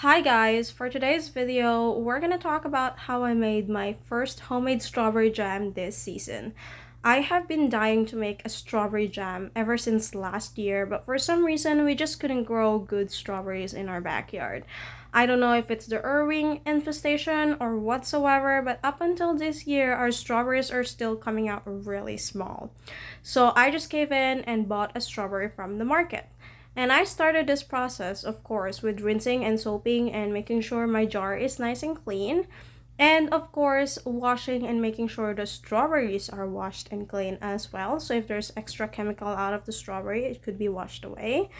Hi guys, for today's video, we're gonna talk about how I made my first homemade strawberry jam this season. I have been dying to make a strawberry jam ever since last year, but for some reason we just couldn't grow good strawberries in our backyard. I don't know if it's the Irving infestation or whatsoever, but up until this year, our strawberries are still coming out really small. So I just gave in and bought a strawberry from the market. And I started this process, of course, with rinsing and soaping and making sure my jar is nice and clean. And of course, washing and making sure the strawberries are washed and clean as well. So if there's extra chemical out of the strawberry, it could be washed away.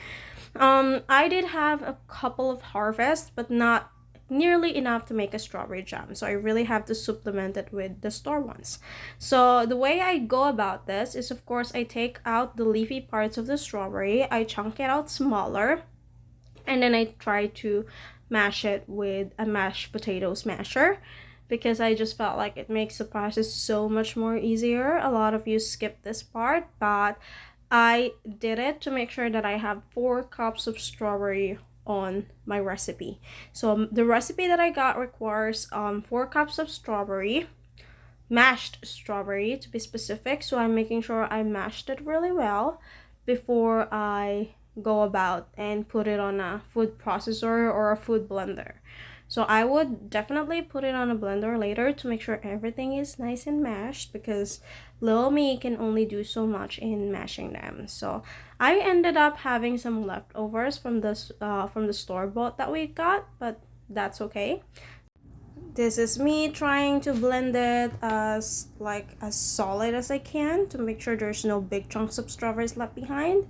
I did have a couple of harvests, but not nearly enough to make a strawberry jam. So I really have to supplement it with the store ones. So the way I go about this is, of course, I take out the leafy parts of the strawberry, I chunk it out smaller, and then I try to mash it with a mashed potato smasher because I just felt like it makes the process so much more easier. A lot of you skip this part, but I did it to make sure that I have 4 cups of strawberry on my recipe. So the recipe that I got requires 4 cups of strawberry, mashed strawberry to be specific. So I'm making sure I mashed it really well before I go about and put it on a food processor or a food blender. So I would definitely put it on a blender later to make sure everything is nice and mashed because little me can only do so much in mashing them. So I ended up having some leftovers from the store bought that we got, but that's okay. This is me trying to blend it as solid as I can to make sure there's no big chunks of strawberries left behind.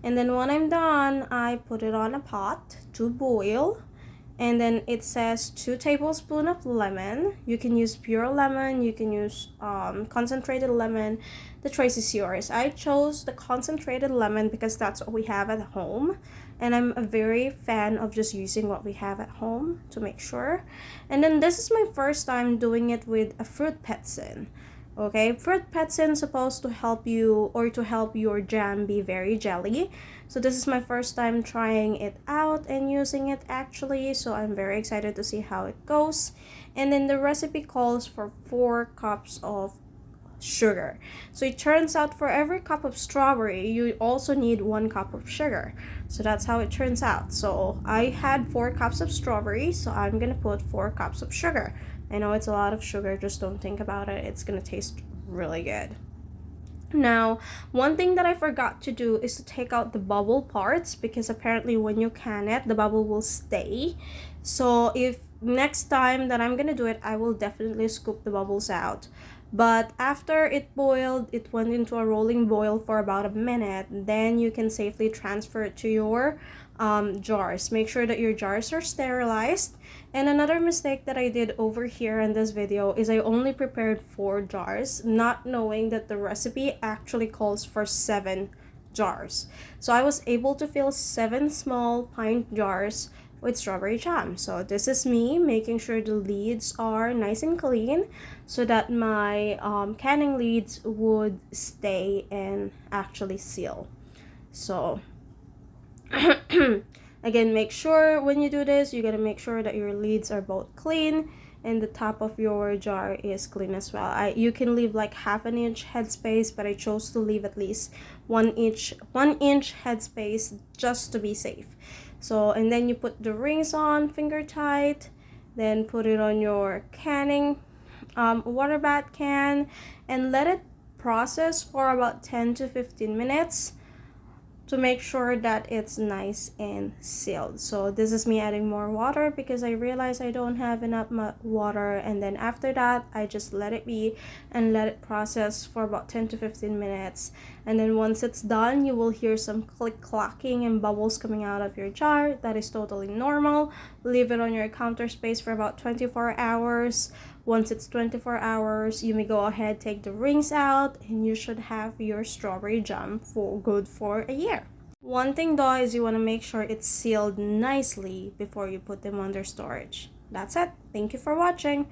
And then when I'm done, I put it on a pot to boil. And then it says 2 tablespoons of lemon. You can use pure lemon, you can use concentrated lemon. The choice is yours. I chose the concentrated lemon because that's what we have at home. And I'm a very fan of just using what we have at home to make sure. And then this is my first time doing it with a fruit peztin. Okay, fruit peztin is supposed to help you or to help your jam be very jelly. So this is my first time trying it out and using it actually. So I'm very excited to see how it goes. And then the recipe calls for 4 cups of sugar. So it turns out for every cup of strawberry, you also need 1 cup of sugar. So that's how it turns out. So I had 4 cups of strawberry, so I'm gonna put 4 cups of sugar. I know it's a lot of sugar, just don't think about it. It's gonna taste really good. Now, one thing that I forgot to do is to take out the bubble parts because apparently when you can it, the bubble will stay. So if next time that I'm gonna do it, I will definitely scoop the bubbles out. But after it boiled, it went into a rolling boil for about a minute. Then you can safely transfer it to your jars. Make sure that your jars are sterilized. And another mistake that I did over here in this video is I only prepared 4 jars, not knowing that the recipe actually calls for 7 jars. So I was able to fill 7 small pint jars with strawberry jam. So this is me making sure the lids are nice and clean so that my canning lids would stay and actually seal. So again, make sure when you do this, you gotta make sure that your lids are both clean and the top of your jar is clean as well. You can leave like 1/2 inch headspace, but I chose to leave at least 1 inch headspace just to be safe. So, and then you put the rings on finger tight, then put it on your canning water bath can and let it process for about 10 to 15 minutes to make sure that it's nice and sealed. So this is me adding more water because I realized I don't have enough water, and then after that I just let it be and let it process for about 10 to 15 minutes. And then once it's done, you will hear some click clacking and bubbles coming out of your jar. That is totally normal. Leave it on your counter space for about 24 hours. Once it's 24 hours, you may go ahead, take the rings out, and you should have your strawberry jam for good for a year. One thing though is you want to make sure it's sealed nicely before you put them under storage. That's it. Thank you for watching.